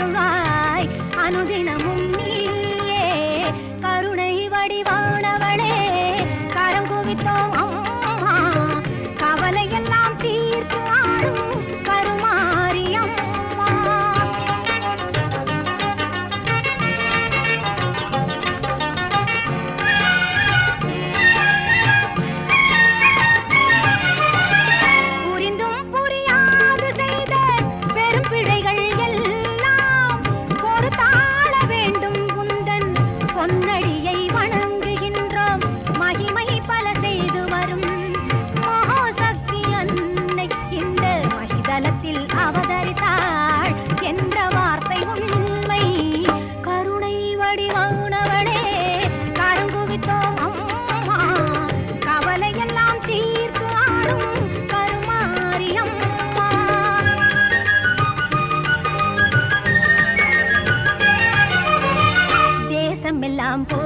அருள்வாய் அனுதினமும் நீயே கருணை வடிவானவளே கரம் குவித்தோம் அம்மா கவலையெல்லாம் தீர்த்து ஆடும் கருமாரி அம்மா புரிந்தும் புரியாது செய்த பெரும் பிழைகள் எல்லாம் பொறுத்தாள வேண்டும் உந்தன் பொன்னடியை வணங்குகின்றோம் மகிமை பல செய்து வரும் மகாசக்தி அன்னை இந்த மகிதலத்தில் அவதரித்தாள் என்ற வார்த்தை உண்மை கருணை வடிவானவளே கருங்குவித்தோம் அம்மா கவலையெல்லாம் தீர்த்து ஆடும் கருமாரி அம்மா தேசமெல்லாம் போ